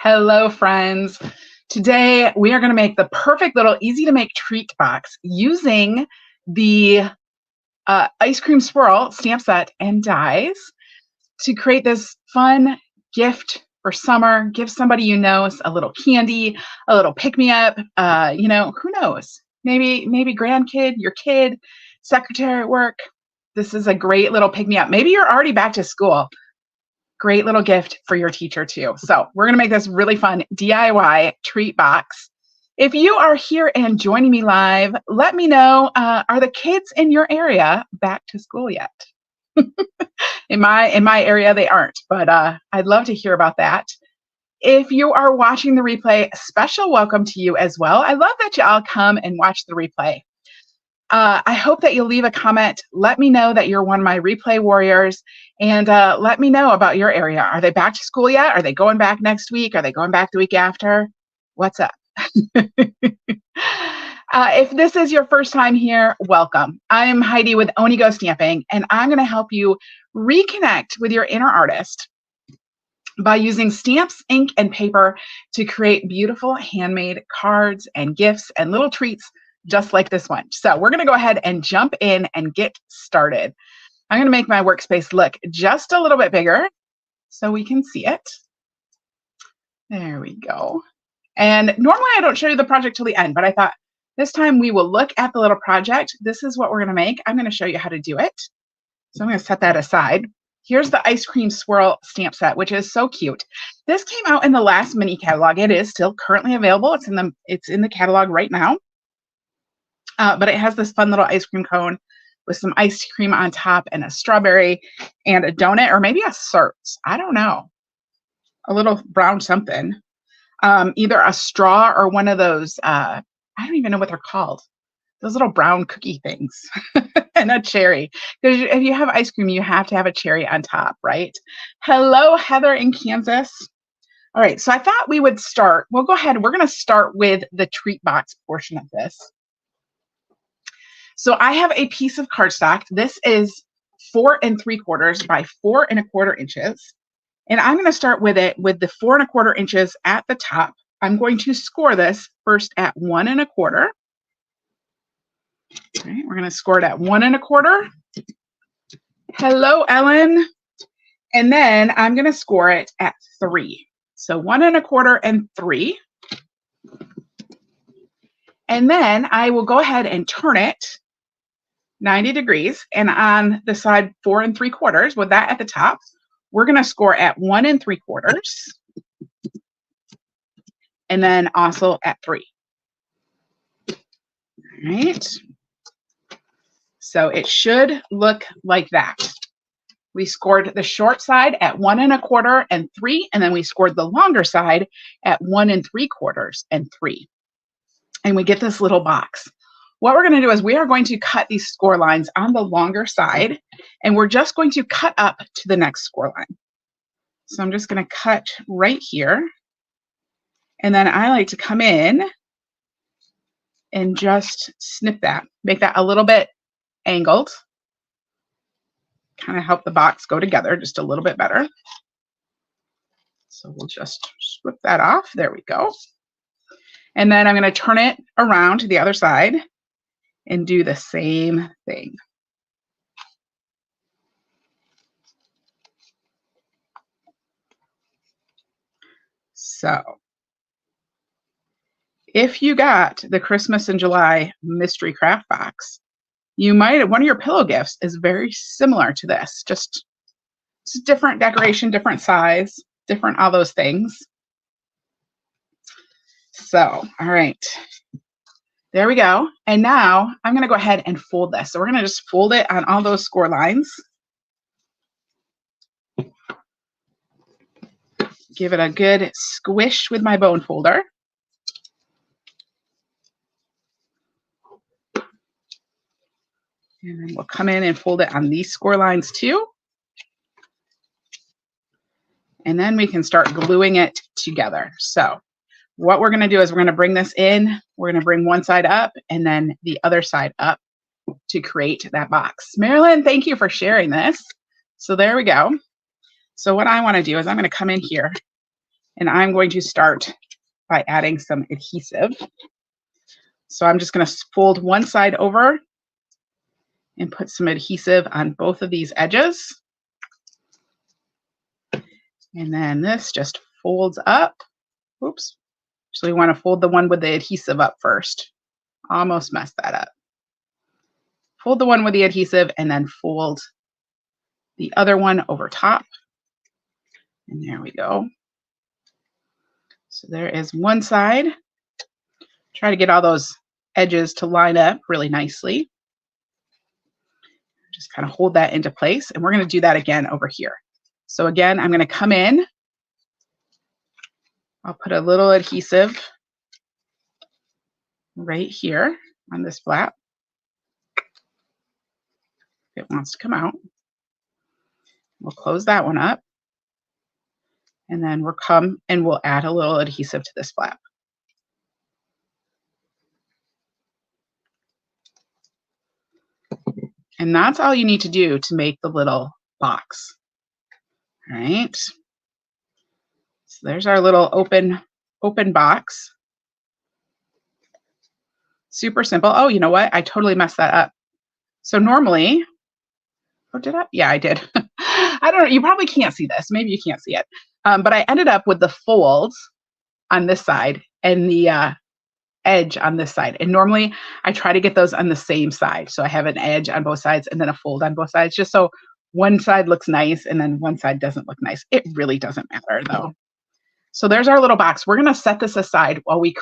Hello, friends. Today, we are going to make the perfect little easy to make treat box using the Ice Cream Swirl stamp set and dies to create this fun gift for summer. Give somebody you know a little candy, a little pick-me-up, who knows? Maybe grandkid, your kid, secretary at work. This is a great little pick-me-up. Maybe you're already back to school. Great little gift for your teacher too. So we're going to make this really fun DIY treat box. If you are here and joining me live, let me know, are the kids in your area back to school yet? In my area, they aren't, but I'd love to hear about that. If you are watching the replay, a special welcome to you as well. I love that you all come and watch the replay. I hope that you'll leave a comment. Let me know that you're one of my replay warriors, and let me know about your area. Are they back to school yet? Are they going back next week? Are they going back the week after? What's up? If this is your first time here, welcome. I'm Heidi with Onigo Stamping, and I'm going to help you reconnect with your inner artist by using stamps, ink, and paper to create beautiful handmade cards and gifts and little treats just like this one. So we're going to go ahead and jump in and get started. I'm going to make my workspace look just a little bit bigger so we can see it. There we go. And normally I don't show you the project till the end, but I thought this time we will look at the little project. This is what we're going to make. I'm going to show you how to do it. So I'm going to set that aside. Here's the Ice Cream Swirl stamp set, which is so cute. This came out in the last mini catalog. It is still currently available. It's in the catalog right now. But it has this fun little ice cream cone with some ice cream on top and a strawberry and a donut, or maybe a certs. I don't know. A little brown something. Either a straw or one of those, I don't even know what they're called. Those little brown cookie things. And a cherry. Because if you have ice cream, you have to have a cherry on top, right? Hello, Heather in Kansas. All right, so I thought we would start. We'll go ahead. We're going to start with the treat box portion of this. So I have a piece of cardstock. This is 4 3/4 by 4 1/4 inches. And I'm going to start with it with the 4 1/4 inches at the top. I'm going to score this first at 1 1/4. All right, we're going to score it at 1 1/4. Hello, Ellen. And then I'm going to score it at 3. So 1 1/4 and 3. And then I will go ahead and turn it 90 degrees, and on the side 4 3/4 with that at the top, we're going to score at 1 3/4 and then also at 3. All right. So it should look like that. We scored the short side at 1 1/4 and 3, and then we scored the longer side at 1 3/4 and 3. And we get this little box. What we're going to do is we are going to cut these score lines on the longer side, and we're just going to cut up to the next score line. So I'm just going to cut right here. And then I like to come in and just snip that, make that a little bit angled, kind of help the box go together just a little bit better. So we'll just flip that off. There we go. And then I'm going to turn it around to the other side and do the same thing. So if you got the Christmas in July mystery craft box, you might, one of your pillow gifts is very similar to this, just it's different decoration, different size, different all those things. So, all right. There we go. And now I'm going to go ahead and fold this. So we're going to just fold it on all those score lines. Give it a good squish with my bone folder. And then we'll come in and fold it on these score lines too. And then we can start gluing it together. So what we're going to do is we're going to bring this in. We're going to bring one side up and then the other side up to create that box. Marilyn, thank you for sharing this. So there we go. So what I want to do is I'm going to come in here And I'm going to start by adding some adhesive. So I'm just going to fold one side over and put some adhesive on both of these edges. And then this just folds up. Oops. So we want to fold the one with the adhesive up first. Almost messed that up. Fold the one with the adhesive and then fold the other one over top. And there we go. So there is one side. Try to get all those edges to line up really nicely. Just kind of hold that into place. And we're going to do that again over here. So again, I'm going to come in. I'll put a little adhesive right here on this flap. If it wants to come out. We'll close that one up. And then we'll come and we'll add a little adhesive to this flap. And that's all you need to do to make the little box. All right. So there's our little open box. Super simple. Oh, you know what? I totally messed that up. So normally, oh, did I? Yeah, I did. I don't know. You probably can't see this. Maybe you can't see it. But I ended up with the folds on this side and the edge on this side. And normally I try to get those on the same side. So I have an edge on both sides and then a fold on both sides, just so one side looks nice and then one side doesn't look nice. It really doesn't matter though. So there's our little box. We're going to set this aside while we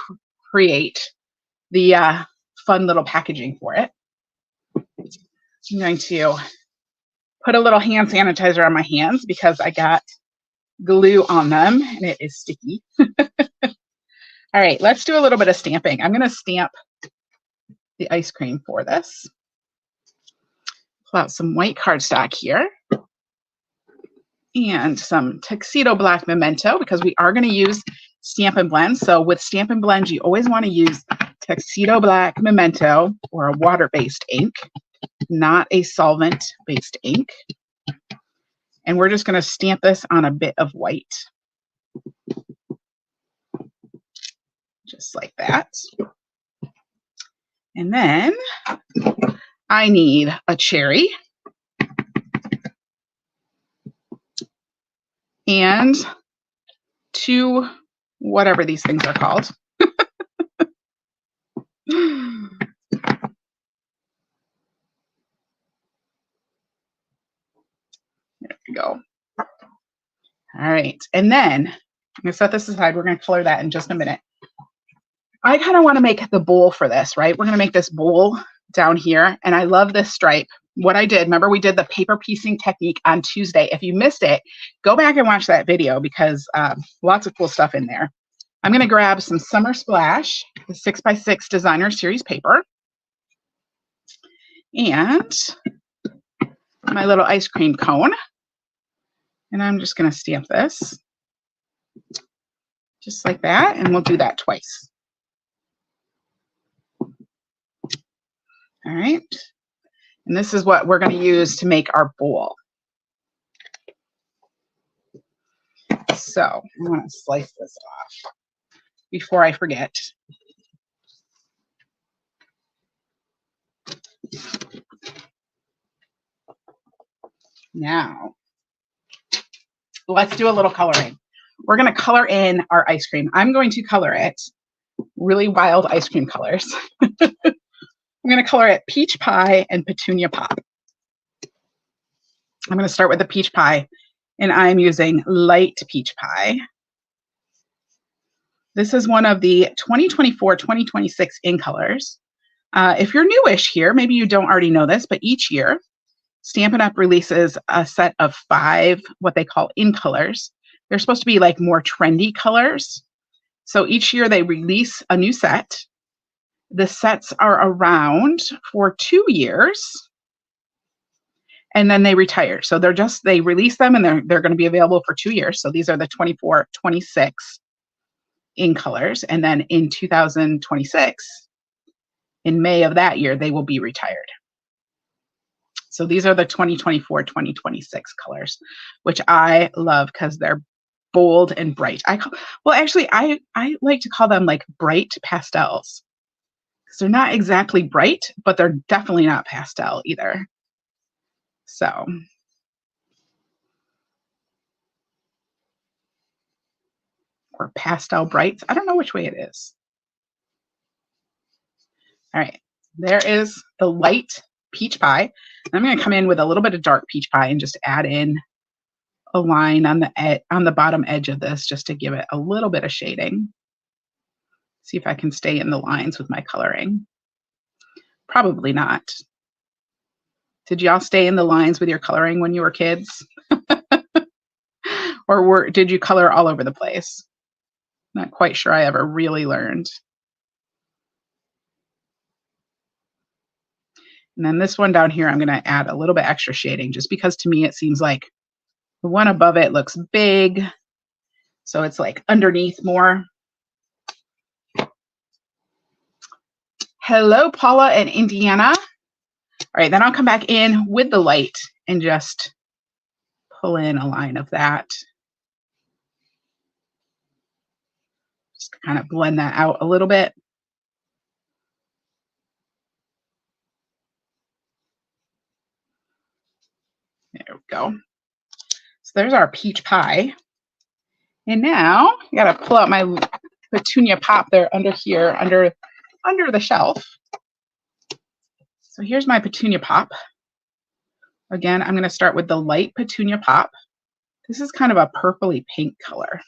create the fun little packaging for it. I'm going to put a little hand sanitizer on my hands because I got glue on them and it is sticky. All right, let's do a little bit of stamping. I'm going to stamp the ice cream for this. Pull out some white cardstock here and some tuxedo black memento because we are going to use Stampin' Blend. So with Stampin' Blend, you always want to use tuxedo black memento or a water-based ink, not a solvent-based ink. And we're just going to stamp this on a bit of white. Just like that. And then I need a cherry and two, whatever these things are called. There we go. All right. And then I'm going to set this aside. We're going to color that in just a minute. I kind of want to make the bowl for this, right? We're going to make this bowl down here. And I love this stripe. What I did, remember we did the paper piecing technique on Tuesday. If you missed it, go back and watch that video because lots of cool stuff in there. I'm going to grab some Summer Splash, the 6x6 Designer Series paper. And my little ice cream cone. And I'm just going to stamp this just like that. And we'll do that twice. All right, and this is what we're going to use to make our bowl. So I want to slice this off before I forget. Now, let's do a little coloring. We're going to color in our ice cream. I'm going to color it really wild ice cream colors. I'm going to color it Peach Pie and Petunia Pop. I'm going to start with the Peach Pie, and I'm using light Peach Pie. This is one of the 2024-2026 in colors. If you're newish here, maybe you don't already know this, but each year, Stampin' Up! Releases a set of 5 what they call in colors. They're supposed to be like more trendy colors. So each year they release a new set. The sets are around for 2 years and then they retire. So they release them and they're going to be available for 2 years. So these are the 24-26 in colors. And then in 2026, in May of that year, they will be retired. So these are the 2024-2026 colors, which I love because they're bold and bright. Well, actually, I like to call them like bright pastels because they're not exactly bright, but they're definitely not pastel either. So or pastel brights. I don't know which way it is. All right, there is the light peach pie. I'm going to come in with a little bit of dark peach pie and just add in a line on the bottom edge of this just to give it a little bit of shading. See if I can stay in the lines with my coloring. Probably not. Did y'all stay in the lines with your coloring when you were kids? Or did you color all over the place? Not quite sure I ever really learned. And then this one down here, I'm going to add a little bit extra shading just because to me it seems like the one above it looks big. So it's like underneath more. Hello, Paula and Indiana. All right, then I'll come back in with the light and just pull in a line of that. Just kind of blend that out a little bit. There we go. So there's our peach pie. And now I got to pull out my petunia pop there under here, under the shelf. So here's my petunia pop. Again, I'm going to start with the light petunia pop. This is kind of a purpley pink color.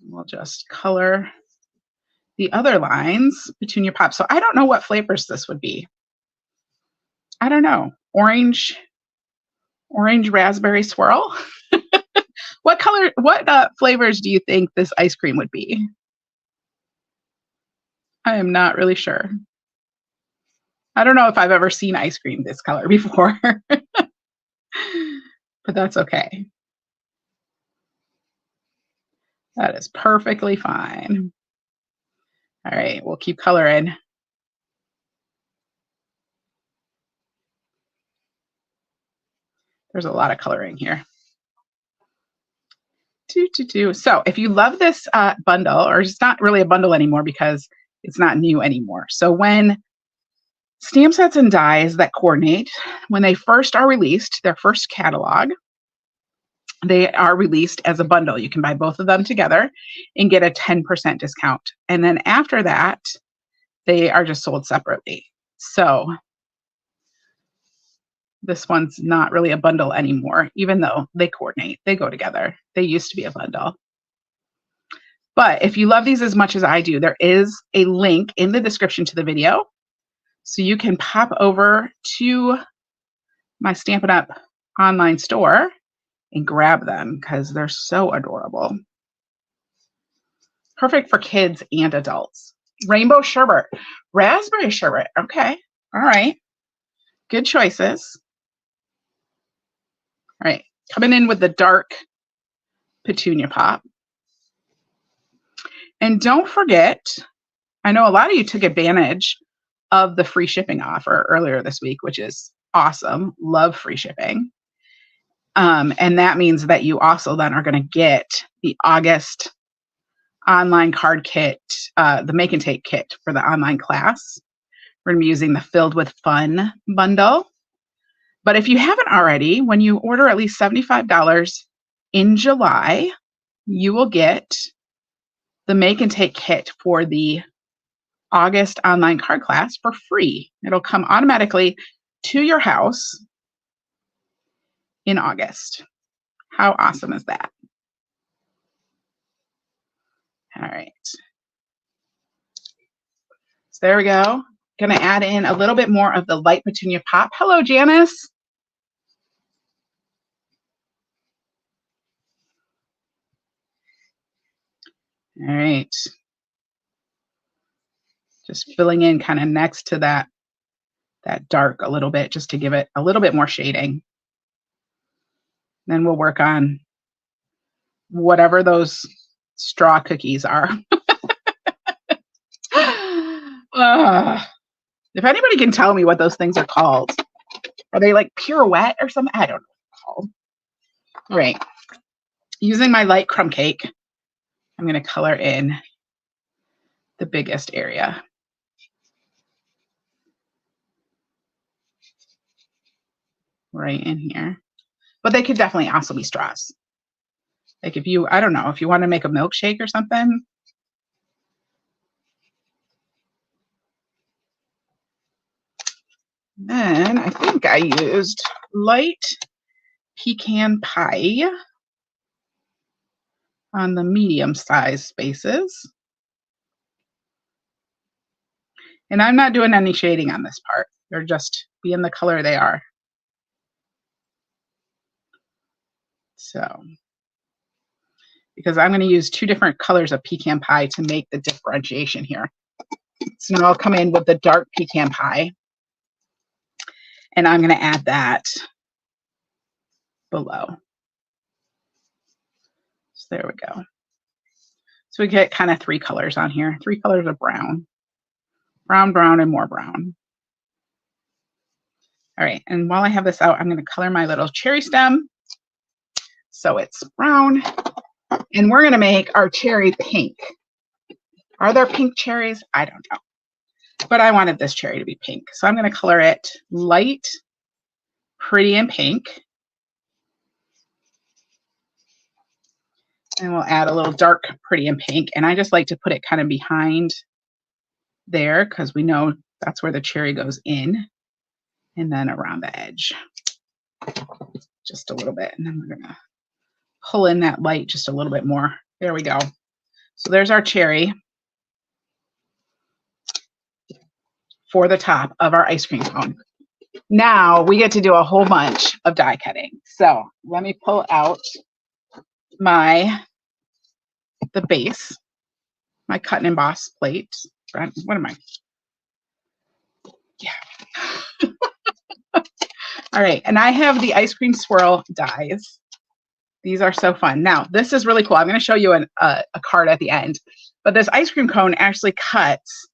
We'll just color the other lines, petunia pop. So I don't know what flavors this would be. I don't know. Orange raspberry swirl. What flavors do you think this ice cream would be? I am not really sure. I don't know if I've ever seen ice cream this color before, but that's okay. That is perfectly fine. All right, we'll keep coloring. There's a lot of coloring here. So if you love this bundle, or it's not really a bundle anymore because it's not new anymore. So when stamp sets and dies that coordinate, when they first are released, their first catalog, they are released as a bundle. You can buy both of them together and get a 10% discount. And then after that, they are just sold separately. So this one's not really a bundle anymore, even though they coordinate, they go together. They used to be a bundle. But if you love these as much as I do, there is a link in the description to the video. So you can pop over to my Stampin' Up! Online store and grab them because they're so adorable. Perfect for kids and adults. Rainbow sherbet, raspberry sherbet. Okay, all right. Good choices. All right, coming in with the dark petunia pop. And don't forget, I know a lot of you took advantage of the free shipping offer earlier this week, which is awesome. Love free shipping. And that means that you also then are going to get the August online card kit, the make and take kit for the online class. We're going to be using the Filled with Fun bundle. But if you haven't already, when you order at least $75 in July, you will get the make and take kit for the August online card class for free. It'll come automatically to your house in August. How awesome is that? All right. So there we go. Going to add in a little bit more of the light petunia pop. Hello, Janice. All right. Just filling in kind of next to that dark a little bit, just to give it a little bit more shading. Then we'll work on whatever those straw cookies are. If anybody can tell me what those things are called, are they like pirouette or something? I don't know. called. All right. Using my light crumb cake, I'm going to color in the biggest area. Right in here. But they could definitely also be straws. Like if you, I don't know, if you want to make a milkshake or something. Then I think I used light pecan pie on the medium size spaces. And I'm not doing any shading on this part. They're just being the color they are. So, because I'm going to use 2 different colors of pecan pie to make the differentiation here. So now I'll come in with the dark pecan pie. And I'm going to add that below. So there we go. So we get kind of 3 colors on here, 3 colors of brown. Brown, brown, and more brown. All right, and while I have this out, I'm going to color my little cherry stem. So it's brown. And we're going to make our cherry pink. Are there pink cherries? I don't know. But I wanted this cherry to be pink. So I'm going to color it light, pretty, and pink. And we'll add a little dark, pretty, and pink. And I just like to put it kind of behind there because we know that's where the cherry goes in. And then around the edge. Just a little bit. And then we're going to pull in that light just a little bit more. There we go. So there's our cherry for the top of our ice cream cone. Now we get to do a whole bunch of die cutting. So let me pull out the base, my cut and emboss plate. What am I? Yeah. All right, and I have the Ice Cream Swirl dies. These are so fun. Now, this is really cool. I'm going to show you a card at the end. But this ice cream cone actually cuts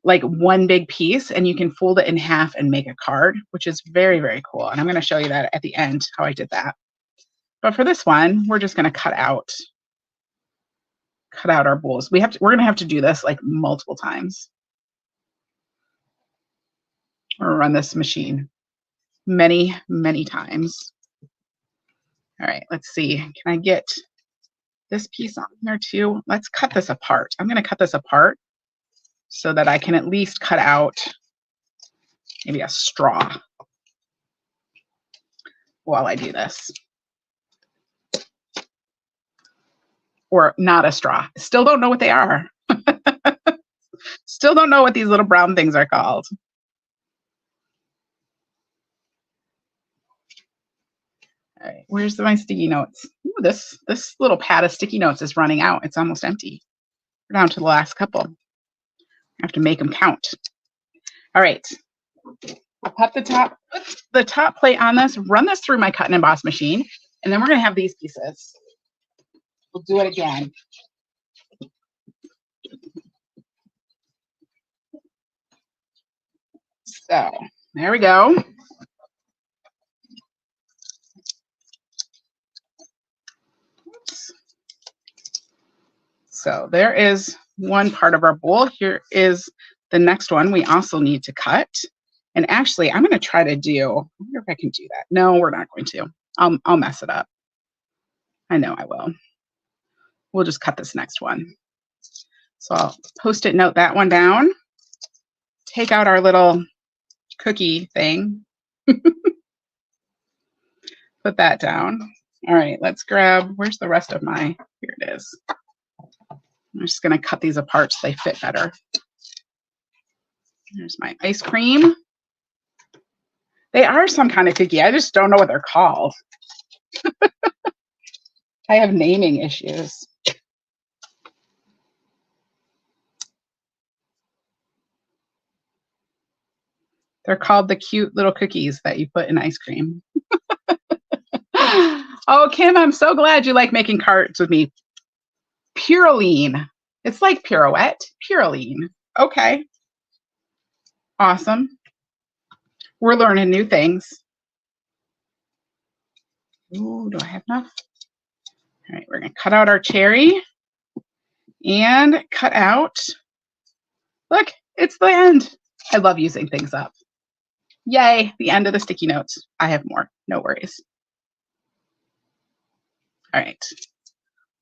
like one big piece, and you can fold it in half and make a card, which is very, very cool. And I'm going to show you that at the end, how I did that. But for this one, we're just going to cut out our bowls. We're going to have to do this like multiple times. Or run this machine many, many times. All right, let's see. Can I get this piece on there too? Let's cut this apart. I'm going to cut this apart so that I can at least cut out maybe a straw while I do this. Or not a straw. Still don't know what they are. Still don't know what these little brown things are called. All right, where's my sticky notes? Ooh, this little pad of sticky notes is running out. It's almost empty. We're down to the last couple. I have to make them count. All right. I'll put the top plate on this, run this through my cut and emboss machine, and then we're going to have these pieces. We'll do it again. So there we go. Oops. So there is one part of our bowl. Here is the next one we also need to cut. And actually, I'm going to try to do, I wonder if I can do that. No, we're not going to. I'll mess it up. I know I will. We'll just cut this next one. So I'll Post-it note that one down. Take out our little cookie thing. Put that down. All right, let's grab, where's the rest of my, here it is. I'm just going to cut these apart so they fit better. Here's my ice cream. They are some kind of cookie. I just don't know what they're called. I have naming issues. They're called the cute little cookies that you put in ice cream. Oh, Kim, I'm so glad you like making cards with me. Purine. It's like pirouette. Purine. Okay. Awesome. We're learning new things. Ooh, do I have enough? All right, we're gonna cut out our cherry and cut out, look, it's the end. I love using things up. Yay, the end of the sticky notes. I have more, no worries. All right,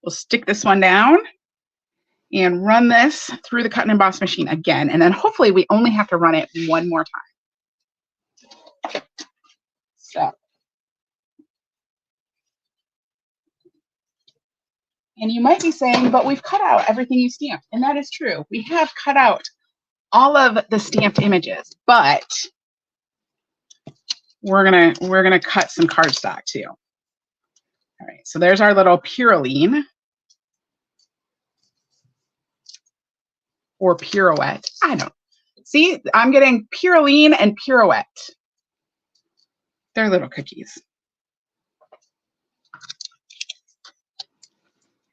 we'll stick this one down and run this through the cut and emboss machine again. And then hopefully we only have to run it one more time. So, and you might be saying, but we've cut out everything you stamped. And that is true. We have cut out all of the stamped images, but we're gonna cut some cardstock too. All right, so there's our little Puraline or Pirouette. I don't see. I'm getting Puraline and Pirouette. They're little cookies.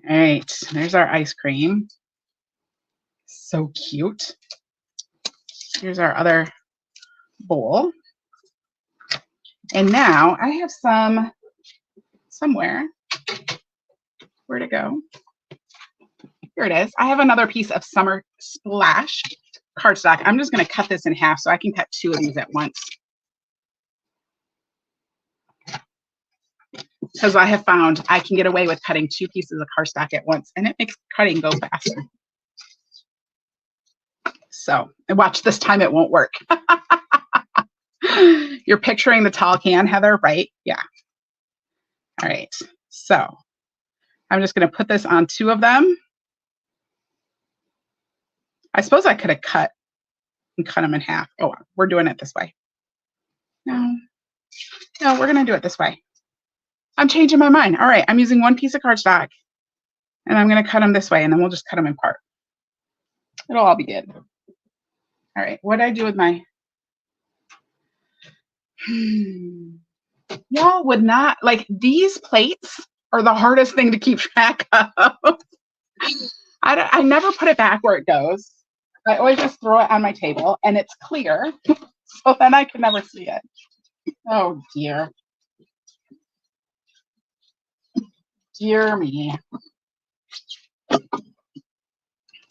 All right, there's our ice cream. So cute. Here's our other bowl. And now I have some somewhere. Where'd it go? Here it is. I have another piece of Summer Splash cardstock. I'm just going to cut this in half so I can cut 2 of these at once. Because I have found I can get away with cutting 2 pieces of cardstock at once, and it makes cutting go faster. So, and watch, this time it won't work. You're picturing the tall can, Heather, right? Yeah. All right. So, I'm just going to put this on 2 of them. I suppose I could have cut them in half. Oh, we're doing it this way. No, we're going to do it this way. I'm changing my mind. All right, I'm using 1 piece of cardstock, and I'm going to cut them this way, and then we'll just cut them in part. It'll all be good. All right, what did I do with my... Y'all would not, like, these plates are the hardest thing to keep track of. I never put it back where it goes. I always just throw it on my table, and it's clear, so then I can never see it. Oh, dear. Dear me.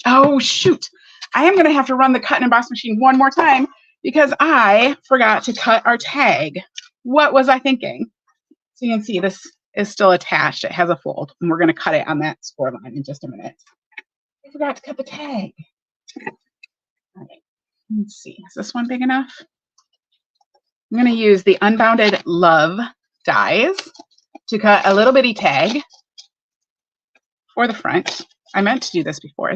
Oh, shoot. I am going to have to run the cut and emboss machine one more time because I forgot to cut our tag. What was I thinking? So you can see this is still attached. It has a fold, and we're going to cut it on that score line in just a minute. I forgot to cut the tag. All right. Let's see. Is this one big enough? I'm going to use the Unbounded Love dies to cut a little bitty tag for the front. I meant to do this before.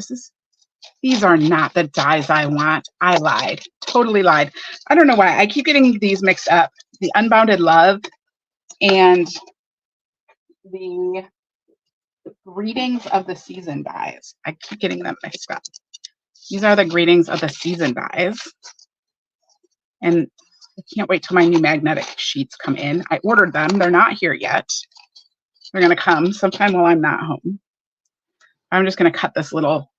These are not the dies I want. I lied. Totally lied. I don't know why. I keep getting these mixed up. The Unbounded Love and the Greetings of the Season dies. I keep getting them mixed up. These are the Greetings of the Season dies. And I can't wait till my new magnetic sheets come in. I ordered them. They're not here yet. They're going to come sometime while I'm not home. I'm just going to cut this little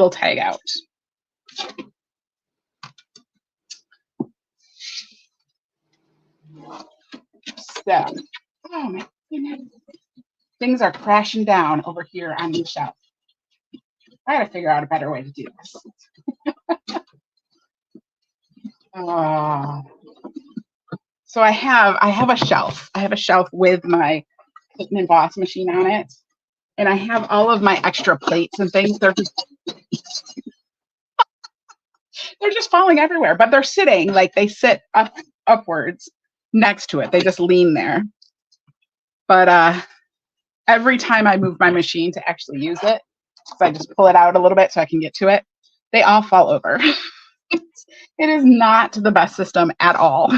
tag out. So, oh my goodness. Things are crashing down over here on the shelf. I got to figure out a better way to do this. So I have a shelf. I have a shelf with my cut and emboss machine on it. And I have all of my extra plates and things. They're just falling everywhere, but they're sitting, like they sit upwards next to it. They just lean there. But every time I move my machine to actually use it, so I just pull it out a little bit so I can get to it, they all fall over. It is not the best system at all.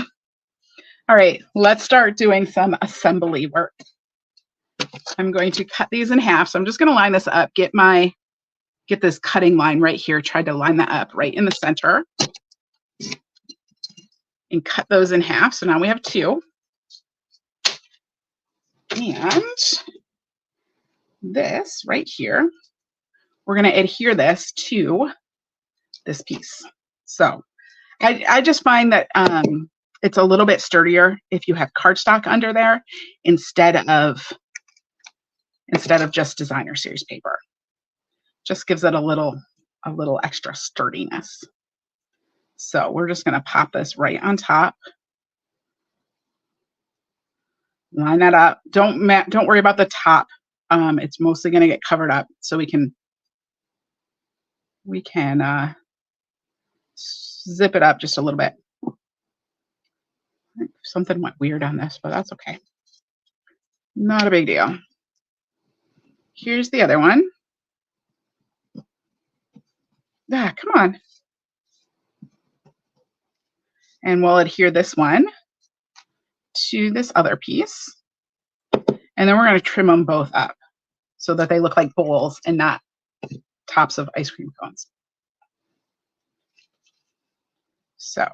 All right, let's start doing some assembly work. I'm going to cut these in half. So I'm just going to line this up, get this cutting line right here, try to line that up right in the center and cut those in half. So now we have 2. And this right here, we're going to adhere this to this piece. So I just find that It's a little bit sturdier if you have cardstock under there instead of just designer series paper. Just gives it a little extra sturdiness. So we're just going to pop this right on top. Line that up. Don't worry about the top. It's mostly going to get covered up, so we can zip it up just a little bit. Something went weird on this, but that's okay. Not a big deal. Here's the other one. Ah, come on. And we'll adhere this one to this other piece. And then we're going to trim them both up so that they look like bowls and not tops of ice cream cones. So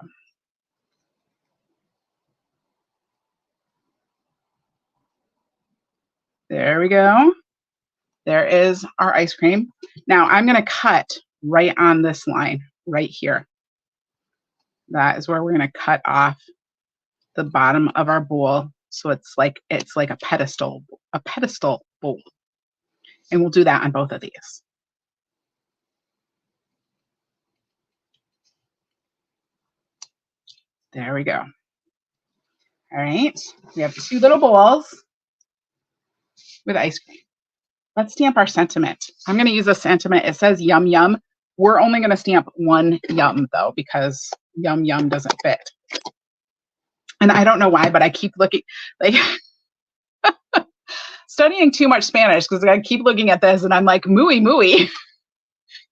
there we go. There is our ice cream. Now I'm going to cut right on this line right here. That is where we're going to cut off the bottom of our bowl. So it's like a pedestal bowl. And we'll do that on both of these. There we go. All right, we have 2 little bowls with ice cream. Let's stamp our sentiment. I'm going to use a sentiment. It says yum yum. We're only going to stamp 1 yum though, because yum yum doesn't fit. And I don't know why, but I keep looking like studying too much Spanish, because I keep looking at this and I'm like, muy, muy.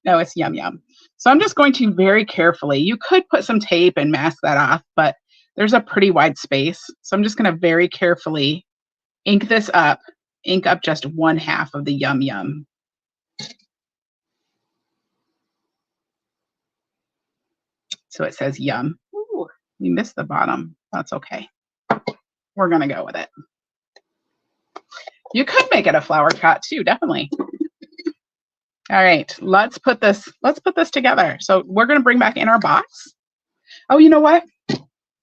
No, it's yum yum. So I'm just going to very carefully, you could put some tape and mask that off, but there's a pretty wide space. So I'm just going to very carefully ink this up, ink up just 1/2 of the yum yum. So it says yum. Ooh, we missed the bottom. That's okay. We're going to go with it. You could make it a flower cut too, definitely. All right, let's put this together. So we're going to bring back in our box. Oh, you know what?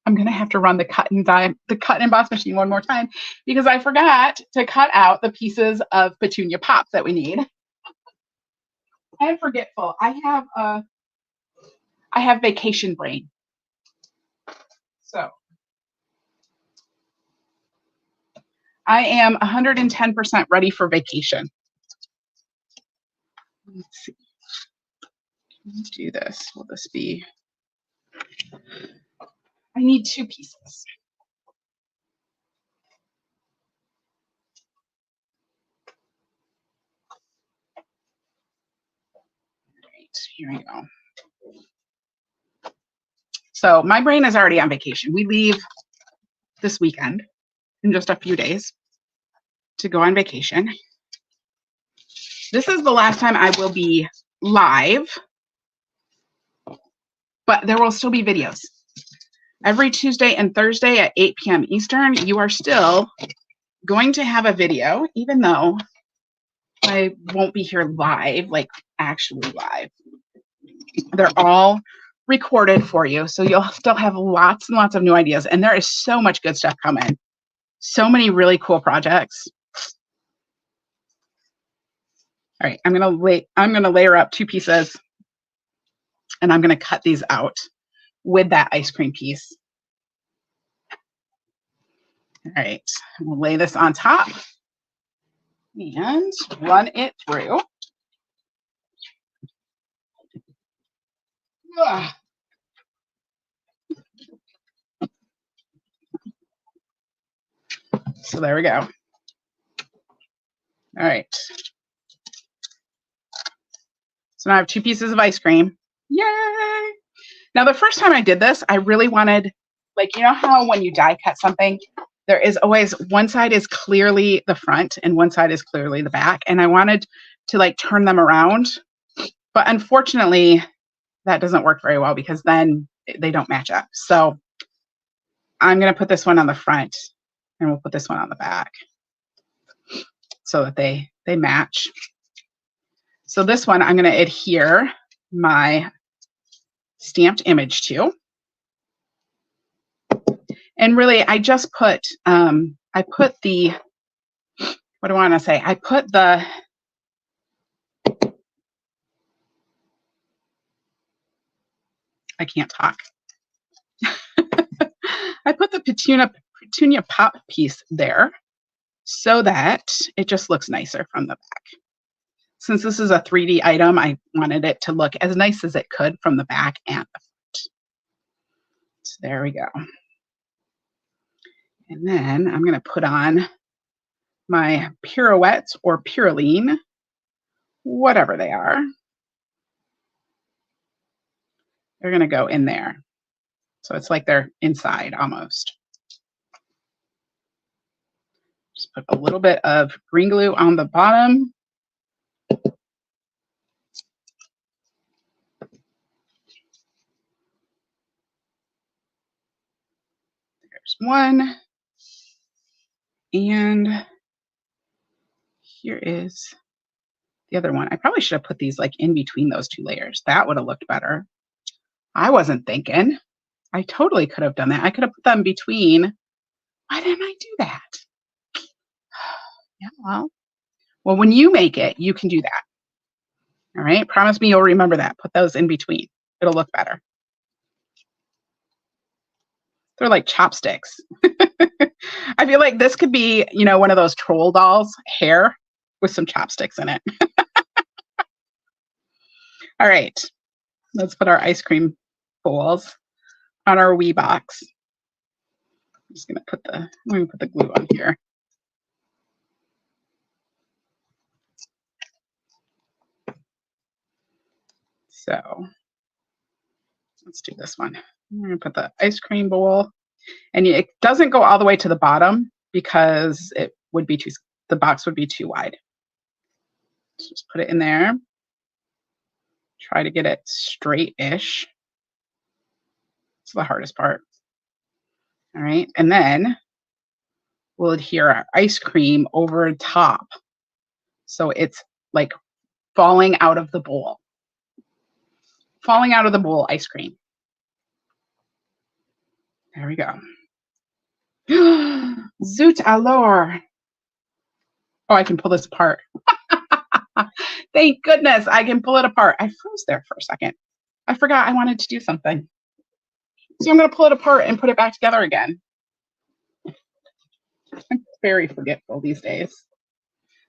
I'm going to have to run the cut and emboss machine one more time, because I forgot to cut out the pieces of petunia pop that we need. I'm forgetful. I have vacation brain. So I am 110% ready for vacation. Let's see. Let's do this. Will this be? I need 2 pieces. All right, here we go. So my brain is already on vacation. We leave this weekend in just a few days to go on vacation. This is the last time I will be live, but there will still be videos. Every Tuesday and Thursday at 8 p.m. Eastern, you are still going to have a video, even though I won't be here live, like actually live. They're all recorded for you, so you'll still have lots and lots of new ideas. And there is so much good stuff coming. So many really cool projects. All right, I'm gonna layer up 2 pieces, and I'm gonna cut these out with that ice cream piece. All right, we'll lay this on top and run it through. Ugh. So there we go. All right. So now I have 2 pieces of ice cream. Yay! Now, the first time I did this, I really wanted, like, you know how when you die cut something, there is always one side is clearly the front and one side is clearly the back. And I wanted to like turn them around. But unfortunately, that doesn't work very well, because then they don't match up. So I'm going to put this one on the front, and we'll put this one on the back so that they match. So this one I'm going to adhere my stamped image to. And really, I just put, I put the, what do I want to say? I put the, I can't talk. I put the petunia pop piece there so that it just looks nicer from the back. Since this is a 3D item, I wanted it to look as nice as it could from the back and the front. So there we go. And then I'm going to put on my pirouettes or purline, whatever they are. They're going to go in there. So it's like they're inside almost. Just put a little bit of green glue on the bottom. There's one. And here is the other one. I probably should have put these like in between those two layers. That would have looked better. I wasn't thinking. I totally could have done that. I could have put them between. Why didn't I do that? Yeah, well, when you make it, you can do that. All right. Promise me you'll remember that. Put those in between. It'll look better. They're like chopsticks. I feel like this could be, you know, one of those troll dolls hair with some chopsticks in it. All right. Let's put our ice cream bowls on our wee box. I'm just gonna put the glue on here. So let's do this one. I'm gonna put the ice cream bowl, and it doesn't go all the way to the bottom because it would be the box would be too wide. So just put it in there. Try to get it straight-ish. It's the hardest part. All right, and then we'll adhere our ice cream over top. So it's like falling out of the bowl. Falling out of the bowl ice cream. There we go. Zoot alors. Oh, I can pull this apart. Thank goodness I can pull it apart. I froze there for a second. I forgot I wanted to do something. So I'm going to pull it apart and put it back together again. I'm very forgetful these days.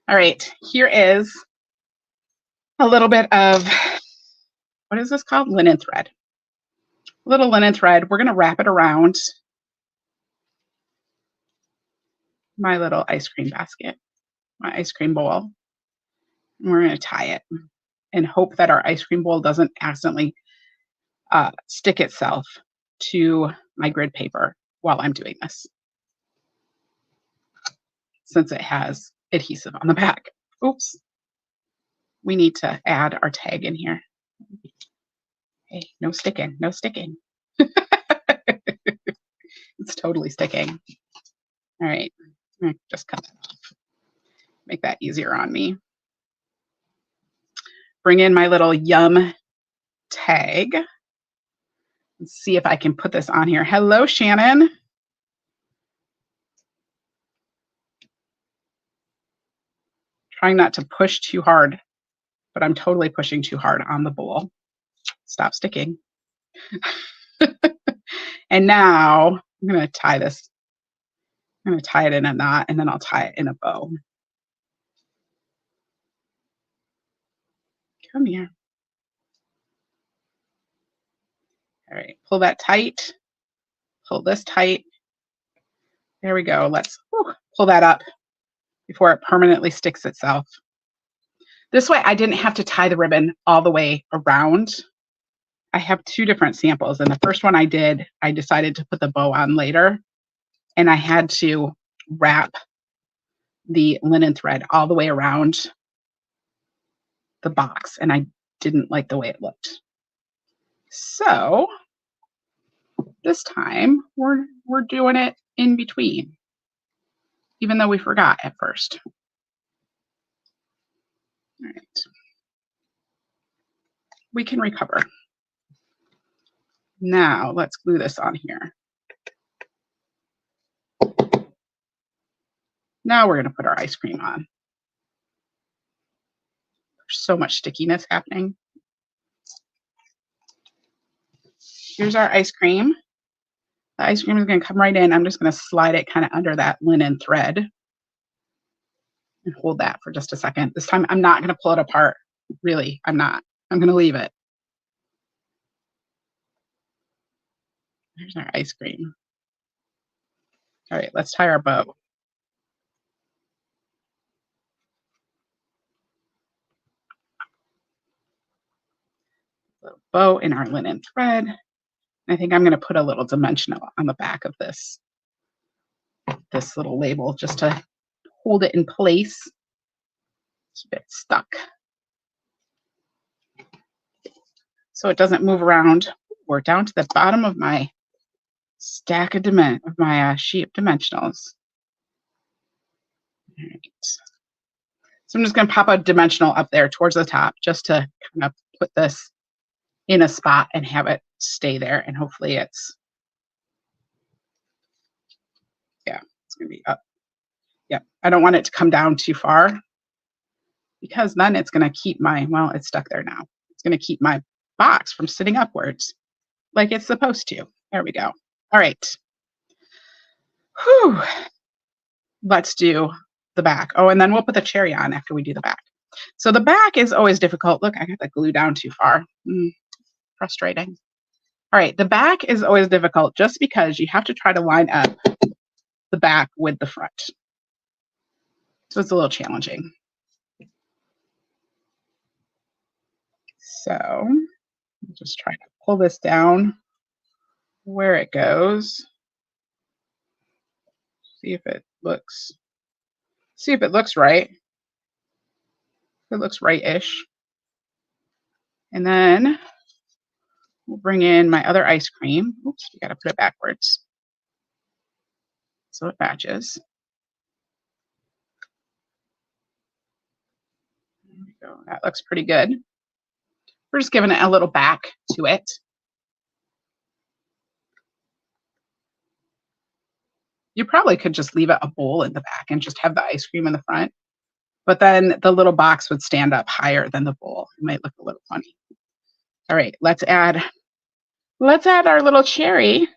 All right, here is a little bit of, what is this called? Linen thread. A little linen thread. We're going to wrap it around my little ice cream basket, my ice cream bowl. And we're going to tie it and hope that our ice cream bowl doesn't accidentally stick itself to my grid paper while I'm doing this, since it has adhesive on the back. Oops. We need to add our tag in here. Hey, no sticking, no sticking. It's totally sticking. All right, I'm gonna just cut that off. Make that easier on me. Bring in my little yum tag. Let's see if I can put this on here. Hello, Shannon. Trying not to push too hard, but I'm totally pushing too hard on the bowl. Stop sticking. And now I'm going to tie this. I'm going to tie it in a knot, and then I'll tie it in a bow. Come here. All right, pull that tight. Pull this tight. There we go. Let's pull that up before it permanently sticks itself. This way I didn't have to tie the ribbon all the way around. I have two different samples, and the first one I decided to put the bow on later, and I had to wrap the linen thread all the way around the box, and I didn't like the way it looked. So this time we're doing it in between, even though we forgot at first. All right. We can recover. Now let's glue this on here. Now we're going to put our ice cream on. There's so much stickiness happening. Here's our ice cream. The ice cream is going to come right in. I'm just going to slide it kind of under that linen thread and hold that for just a second. This time I'm not going to pull it apart. Really, I'm not. I'm going to leave it. There's our ice cream. All right, let's tie our bow. Little bow in our linen thread. I think I'm going to put a little dimensional on the back of this little label just to hold it in place. It's a bit stuck, so it doesn't move around. We're down to the bottom of my stack of my sheet of dimensionals. All right. So I'm just going to pop a dimensional up there towards the top just to kind of put this in a spot and have it stay there. And hopefully it's, yeah, it's going to be up. Yeah, I don't want it to come down too far because then it's going to keep my, well, it's stuck there now. It's going to keep my box from sitting upwards like it's supposed to. There we go. All right. Whew. Let's do the back. Oh, and then we'll put the cherry on after we do the back. So the back is always difficult. Look, I got the glue down too far. Frustrating. All right, the back is always difficult just because you have to try to line up the back with the front. So it's a little challenging. So just try to pull this down where it goes. See if it looks right. It looks right-ish. And then we'll bring in my other ice cream. Oops, we got to put it backwards so it matches. There we go. That looks pretty good. We're just giving it a little back to it. You probably could just leave it a bowl in the back and just have the ice cream in the front. But then the little box would stand up higher than the bowl. It might look a little funny. All right, let's add our little cherry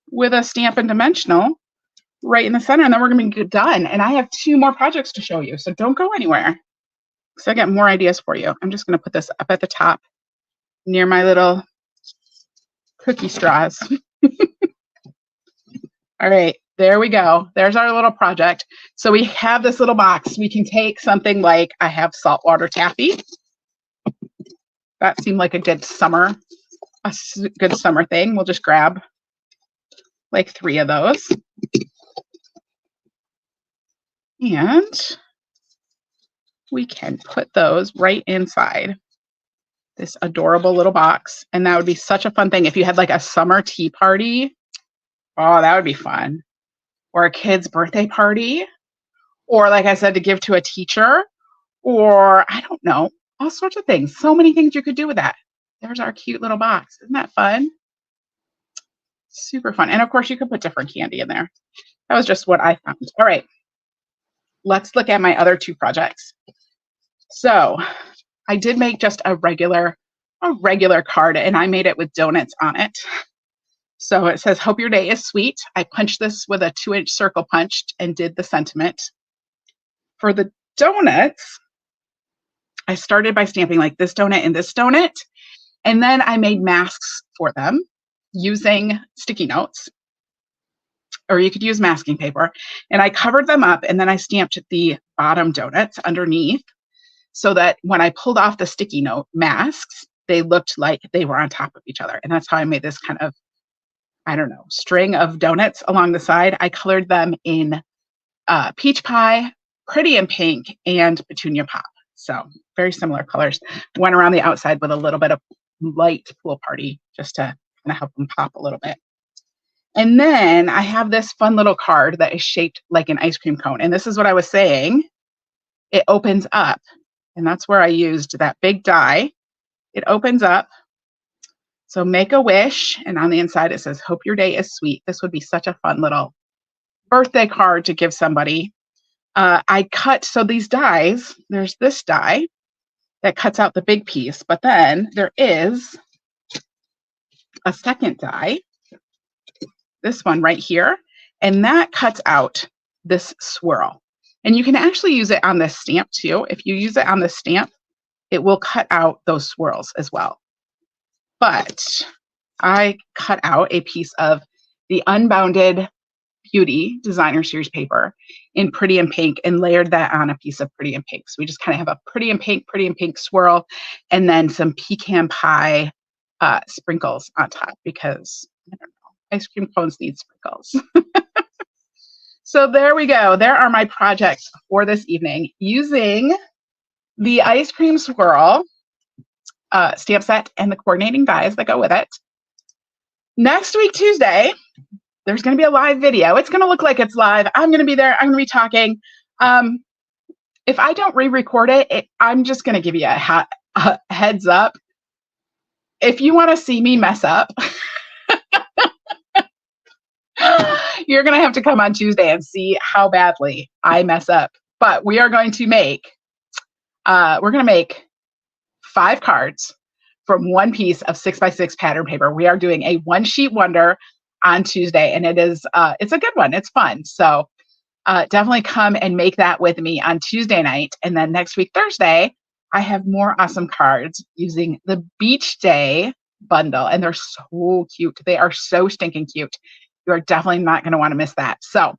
with a Stampin' Dimensional right in the center, and then we're going to be done. And I have 2 more projects to show you, so don't go anywhere because I got more ideas for you. I'm just going to put this up at the top near my little cookie straws. All right, there we go. There's our little project. So we have this little box. We can take something like, I have saltwater taffy. That seemed like a good summer thing. We'll just grab like 3 of those. And we can put those right inside this adorable little box. And that would be such a fun thing if you had like a summer tea party. Oh, that would be fun. Or a kid's birthday party. Or like I said, to give to a teacher. Or I don't know, all sorts of things. So many things you could do with that. There's our cute little box. Isn't that fun? Super fun. And of course, you could put different candy in there. That was just what I found. All right. Let's look at my other 2 projects. So I did make just a regular card, and I made it with donuts on it. So it says, hope your day is sweet. I punched this with a 2-inch circle punched and did the sentiment. For the donuts, I started by stamping like this donut and this donut. And then I made masks for them using sticky notes, or you could use masking paper. And I covered them up, and then I stamped the bottom donuts underneath so that when I pulled off the sticky note masks, they looked like they were on top of each other. And that's how I made this kind of, I don't know, string of donuts along the side. I colored them in peach pie, pretty in pink, and petunia pop. So very similar colors. Went around the outside with a little bit of light pool party just to kind of help them pop a little bit. And then I have this fun little card that is shaped like an ice cream cone. And this is what I was saying. It opens up. And that's where I used that big die. It opens up. So make a wish. And on the inside, it says, hope your day is sweet. This would be such a fun little birthday card to give somebody, I cut, so these dies, there's this die that cuts out the big piece, but then there is a second die, this one right here, and that cuts out this swirl. And you can actually use it on this stamp too. If you use it on the stamp, it will cut out those swirls as well. But I cut out a piece of the Unbounded Beauty Designer Series paper in Pretty in Pink and layered that on a piece of Pretty in Pink. So we just kind of have a Pretty in Pink swirl, and then some pecan pie sprinkles on top because, I don't know, ice cream cones need sprinkles. So there we go. There are my projects for this evening using the Ice Cream Swirl stamp set and the coordinating dies that go with it. Next week, Tuesday, there's going to be a live video. It's going to look like it's live. I'm going to be there. I'm going to be talking. If I don't re-record it, I'm just going to give you a heads up. If you want to see me mess up, you're going to have to come on Tuesday and see how badly I mess up. But we are going to make, we're going to make 5 cards from one piece of 6x6 pattern paper. We are doing a one sheet wonder on Tuesday, and it is, it's a good one. It's fun. So definitely come and make that with me on Tuesday night. And then next week, Thursday, I have more awesome cards using the Beach Day bundle, and they're so cute. They are so stinking cute. You are definitely not going to want to miss that. So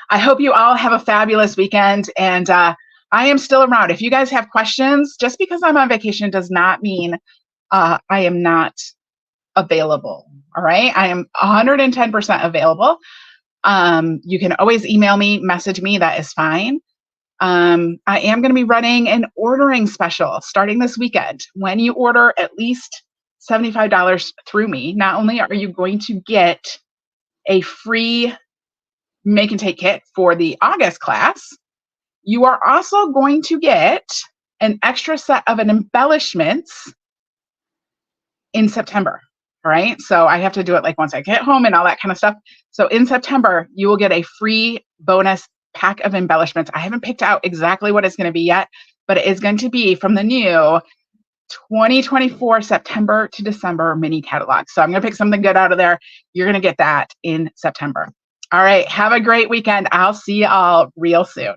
I hope you all have a fabulous weekend, and I am still around. If you guys have questions, just because I'm on vacation does not mean I am not available. All right. I am 110% available. You can always email me, message me. That is fine. I am going to be running an ordering special starting this weekend. When you order at least $75 through me, not only are you going to get a free make and take kit for the August class, you are also going to get an extra set of embellishments in September. All right. So I have to do it like once I get home and all that kind of stuff. So in September, you will get a free bonus pack of embellishments. I haven't picked out exactly what it's going to be yet, but it is going to be from the new 2024 September to December mini catalog. So I'm going to pick something good out of there. You're going to get that in September. All right. Have a great weekend. I'll see you all real soon.